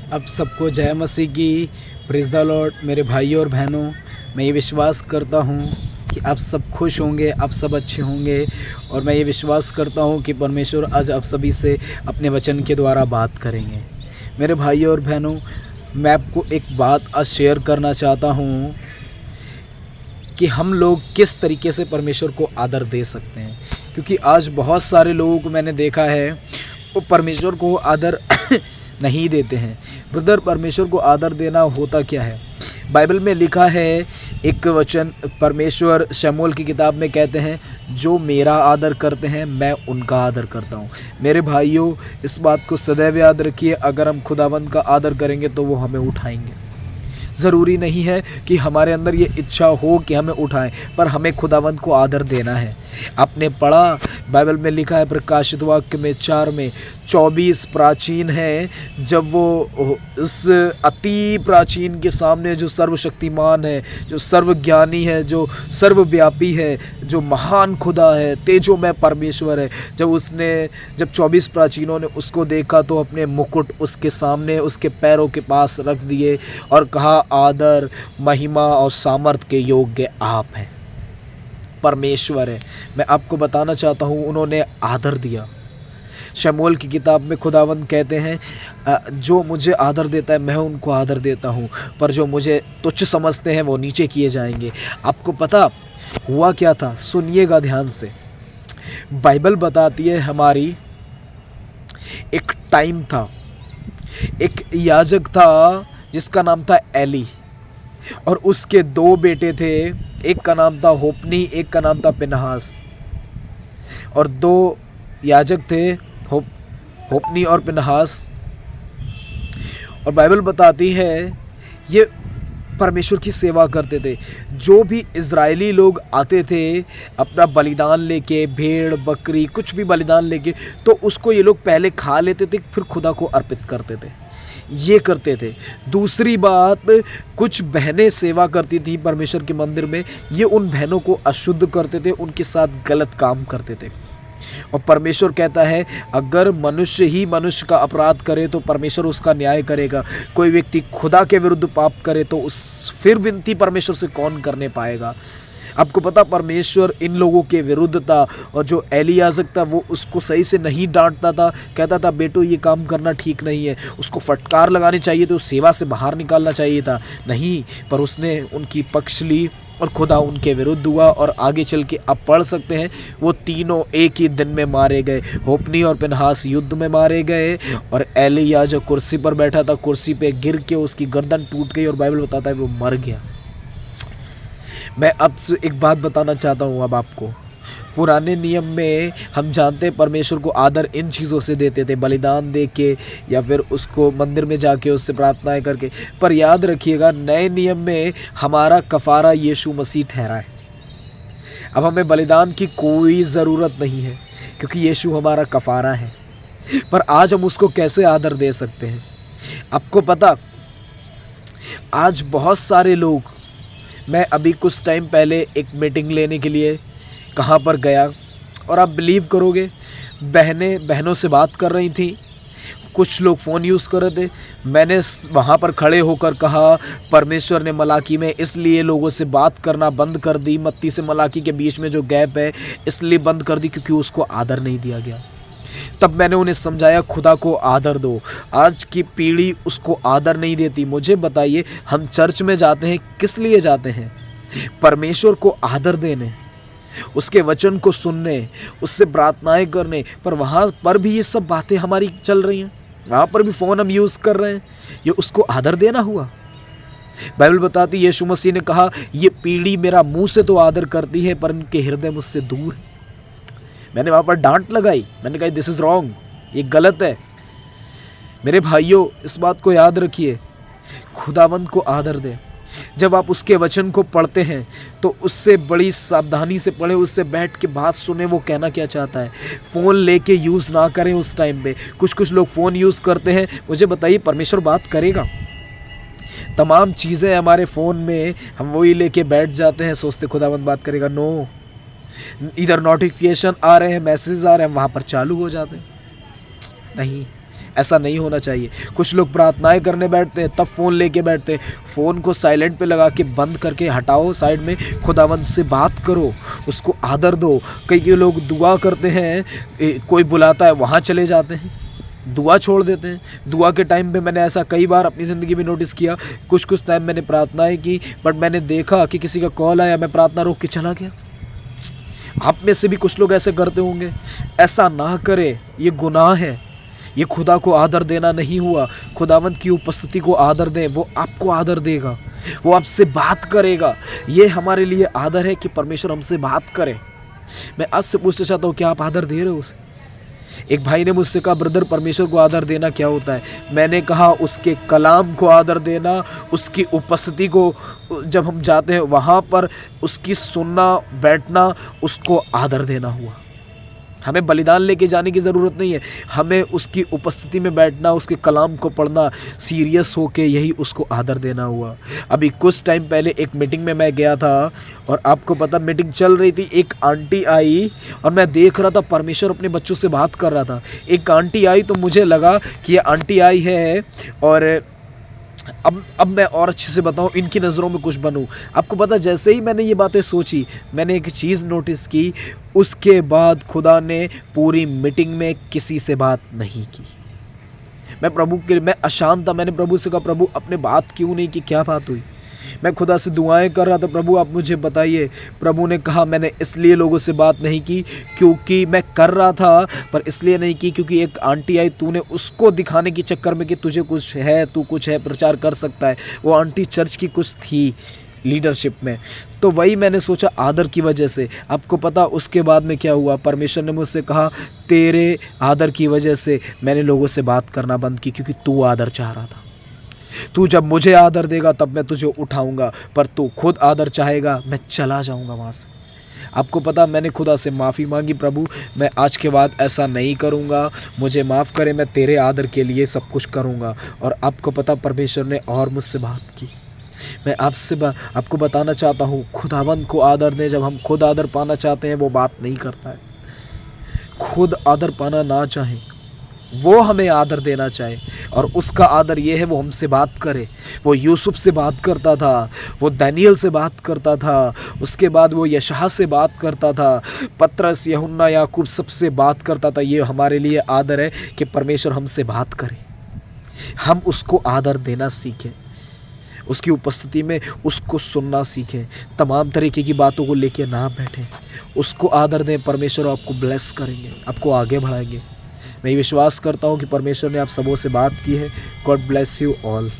अब सबको जय मसीह की। Praise the Lord. मेरे भाइयों और बहनों, मैं ये विश्वास करता हूँ कि आप सब खुश होंगे, आप सब अच्छे होंगे। और मैं ये विश्वास करता हूँ कि परमेश्वर आज आप सभी से अपने वचन के द्वारा बात करेंगे। मेरे भाइयों और बहनों, मैं आपको एक बात आज शेयर करना चाहता हूँ कि हम लोग किस तरीके से परमेश्वर को आदर दे सकते हैं। क्योंकि आज बहुत सारे लोगों को मैंने देखा है वो परमेश्वर को आदर नहीं देते हैं। ब्रदर, परमेश्वर को आदर देना होता क्या है? बाइबल में लिखा है एक वचन, परमेश्वर शमूएल की किताब में कहते हैं, जो मेरा आदर करते हैं मैं उनका आदर करता हूँ। मेरे भाइयों, इस बात को सदैव याद रखिए, अगर हम खुदावंद का आदर करेंगे तो वो हमें उठाएंगे। ज़रूरी नहीं है कि हमारे अंदर ये इच्छा हो कि हमें उठाएं, पर हमें खुदावंद को आदर देना है। आपने पढ़ा, बाइबल में लिखा है प्रकाशित वाक्य में 4 में 24 प्राचीन हैं, जब वो उस अति प्राचीन के सामने, जो सर्वशक्तिमान है, जो सर्वज्ञानी है, जो सर्वव्यापी है, जो महान खुदा है, तेजोमय परमेश्वर है, जब 24 प्राचीनों ने उसको देखा तो अपने मुकुट उसके सामने, उसके पैरों के पास रख दिए और कहा, आदर, महिमा और सामर्थ के योग्य आप हैं। परमेश्वर है। मैं आपको बताना चाहता हूँ, उन्होंने आदर दिया। शमूएल की किताब में खुदावंद कहते हैं, जो मुझे आदर देता है मैं उनको आदर देता हूँ, पर जो मुझे तुच्छ समझते हैं वो नीचे किए जाएंगे। आपको पता हुआ क्या था? सुनिएगा ध्यान से। बाइबल बताती है हमारी, एक टाइम था, एक याजक था जिसका नाम था एली, और उसके 2 बेटे थे। एक का नाम था होपनी, एक का नाम था पिनहास। और 2 याजक थे, होपनी और पिनहास। और बाइबल बताती है ये परमेश्वर की सेवा करते थे। जो भी इज़राइली लोग आते थे अपना बलिदान लेके, भेड़ बकरी कुछ भी बलिदान लेके, तो उसको ये लोग पहले खा लेते थे, फिर खुदा को अर्पित करते थे। ये करते थे। दूसरी बात, कुछ बहनें सेवा करती थी परमेश्वर के मंदिर में, ये उन बहनों को अशुद्ध करते थे, उनके साथ गलत काम करते थे। और परमेश्वर कहता है, अगर मनुष्य ही मनुष्य का अपराध करे तो परमेश्वर उसका न्याय करेगा। कोई व्यक्ति खुदा के विरुद्ध पाप करे तो फिर विनती परमेश्वर से कौन करने पाएगा? आपको पता, परमेश्वर इन लोगों के विरुद्ध था। और जो एली याजक था वो उसको सही से नहीं डांटता था, कहता था बेटो ये काम करना ठीक नहीं है, उसको फटकार लगानी चाहिए, तो सेवा से बाहर निकालना चाहिए था। नहीं, पर उसने उनकी पक्ष ली और खुदा उनके विरुद्ध हुआ। और आगे चल के आप पढ़ सकते हैं, वो तीनों एक ही दिन में मारे गए। होपनी और पिनहास युद्ध में मारे गए, और एली याजक कुर्सी पर बैठा था, कुर्सी पे गिर के उसकी गर्दन टूट गई, और बाइबल बताता है वो मर गया। मैं अब एक बात बताना चाहता हूँ अब आपको। पुराने नियम में हम जानते हैं परमेश्वर को आदर इन चीज़ों से देते थे, बलिदान दे के या फिर उसको मंदिर में जाके उससे प्रार्थनाएं करके। पर याद रखिएगा, नए नियम में हमारा कफ़ारा यीशु मसीह ठहरा है। अब हमें बलिदान की कोई ज़रूरत नहीं है, क्योंकि यीशु हमारा कफ़ारा है। पर आज हम उसको कैसे आदर दे सकते हैं? आपको पता, आज बहुत सारे लोग, मैं अभी कुछ टाइम पहले एक मीटिंग लेने के लिए कहाँ पर गया, और आप बिलीव करोगे, बहनों से बात कर रही थी, कुछ लोग फ़ोन यूज़ कर रहे थे। मैंने वहाँ पर खड़े होकर कहा, परमेश्वर ने मलाकी में इसलिए लोगों से बात करना बंद कर दी, मत्ती से मलाकी के बीच में जो गैप है इसलिए बंद कर दी, क्योंकि उसको आदर नहीं दिया गया। तब मैंने उन्हें समझाया, खुदा को आदर दो। आज की पीढ़ी उसको आदर नहीं देती। मुझे बताइए, हम चर्च में जाते हैं, किस लिए जाते हैं? परमेश्वर को आदर देने, उसके वचन को सुनने, उससे प्रार्थनाएं करने। पर वहाँ पर भी ये सब बातें हमारी चल रही हैं, वहाँ पर भी फ़ोन हम यूज़ कर रहे हैं। ये उसको आदर देना हुआ? बाइबल बताती, यीशु मसीह ने कहा, ये पीढ़ी मेरा मुँह से तो आदर करती है, पर इनके हृदय मुझसे दूर है। मैंने वहाँ पर डांट लगाई, मैंने कहा दिस इज़ रॉन्ग, ये गलत है। मेरे भाइयों, इस बात को याद रखिए, खुदावंद को आदर दें। जब आप उसके वचन को पढ़ते हैं तो उससे बड़ी सावधानी से पढ़ें, उससे बैठ के बात सुने, वो कहना क्या चाहता है। फ़ोन लेके यूज़ ना करें उस टाइम पे। कुछ लोग फ़ोन यूज़ करते हैं। मुझे बताइए, परमेश्वर बात करेगा? तमाम चीज़ें हमारे फ़ोन में, हम वही लेके बैठ जाते हैं, सोचते खुदावंद बात करेगा। नो, इधर नोटिफिकेशन आ रहे हैं, मैसेज आ रहे हैं, वहाँ पर चालू हो जाते हैं। नहीं, ऐसा नहीं होना चाहिए। कुछ लोग प्रार्थनाएं करने बैठते हैं, तब फ़ोन लेके बैठते हैं। फ़ोन को साइलेंट पे लगा के बंद करके हटाओ साइड में, खुदावंद से बात करो, उसको आदर दो। कई लोग दुआ करते हैं, कोई बुलाता है वहाँ चले जाते हैं, दुआ छोड़ देते हैं। दुआ के टाइम पे मैंने ऐसा कई बार अपनी ज़िंदगी में नोटिस किया। कुछ टाइम मैंने प्रार्थनाएं की, बट मैंने देखा कि किसी का कॉल आया, मैं प्रार्थना रोक के चला गया। आप में से भी कुछ लोग ऐसे करते होंगे। ऐसा ना करें, ये गुनाह है। ये खुदा को आदर देना नहीं हुआ। खुदावंत की उपस्थिति को आदर दें, वो आपको आदर देगा, वो आपसे बात करेगा। ये हमारे लिए आदर है कि परमेश्वर हमसे बात करे। मैं आज से पूछना चाहता हूँ, क्या आप आदर दे रहे हो उसे? एक भाई ने मुझसे कहा, ब्रदर परमेश्वर को आदर देना क्या होता है? मैंने कहा, उसके कलाम को आदर देना, उसकी उपस्थिति को जब हम जाते हैं वहाँ पर उसकी सुनना, बैठना, उसको आदर देना हुआ। हमें बलिदान लेके जाने की ज़रूरत नहीं है, हमें उसकी उपस्थिति में बैठना, उसके कलाम को पढ़ना, सीरियस होके, यही उसको आदर देना हुआ। अभी कुछ टाइम पहले एक मीटिंग में मैं गया था और आपको पता मीटिंग चल रही थी। एक आंटी आई और मैं देख रहा था परमेश्वर अपने बच्चों से बात कर रहा था। एक आंटी आई तो मुझे लगा कि ये आंटी आई है और अब मैं और अच्छे से बताऊं, इनकी नज़रों में कुछ बनूं। आपको पता, जैसे ही मैंने ये बातें सोची, मैंने एक चीज़ नोटिस की, उसके बाद खुदा ने पूरी मीटिंग में किसी से बात नहीं की। मैं अशांत था। मैंने प्रभु से कहा, प्रभु अपने बात क्यों नहीं की, क्या बात हुई? मैं खुदा से दुआएं कर रहा था, प्रभु आप मुझे बताइए। प्रभु ने कहा, मैंने इसलिए लोगों से बात नहीं की क्योंकि मैं कर रहा था, पर इसलिए नहीं की क्योंकि एक आंटी आई, तूने उसको दिखाने के चक्कर में कि तुझे कुछ है, तू कुछ है, प्रचार कर सकता है। वो आंटी चर्च की कुछ थी लीडरशिप में, तो वही मैंने सोचा आदर की वजह से। आपको पता उसके बाद में क्या हुआ? परमेश्वर ने मुझसे कहा, तेरे आदर की वजह से मैंने लोगों से बात करना बंद की, क्योंकि तू आदर चाह रहा था। तू जब मुझे आदर देगा तब मैं तुझे उठाऊंगा, पर तू खुद आदर चाहेगा, मैं चला जाऊंगा वहाँ से। आपको पता, मैंने खुदा से माफ़ी मांगी, प्रभु मैं आज के बाद ऐसा नहीं करूँगा, मुझे माफ़ करे, मैं तेरे आदर के लिए सब कुछ करूँगा। और आपको पता, परमेश्वर ने और मुझसे बात की। मैं आपको बताना चाहता हूँ, खुदावंद को आदर दें। जब हम खुद आदर पाना चाहते हैं, वो बात नहीं करता है। खुद आदर पाना ना चाहें, वो हमें आदर देना चाहे, और उसका आदर ये है वो हमसे बात करे। वो यूसुफ से बात करता था, वो दानियल से बात करता था, उसके बाद वो यशायाह से बात करता था, पतरस, यूहन्ना, याकूब सबसे बात करता था। ये हमारे लिए आदर है कि परमेश्वर हमसे बात करे, हम उसको आदर देना सीखें, उसकी उपस्थिति में उसको सुनना सीखें, तमाम तरीके की बातों को लेके ना बैठें, उसको आदर दें। परमेश्वर आपको ब्लेस करेंगे, आपको आगे बढ़ाएंगे। मैं विश्वास करता हूँ कि परमेश्वर ने आप सबों से बात की है। God bless you all.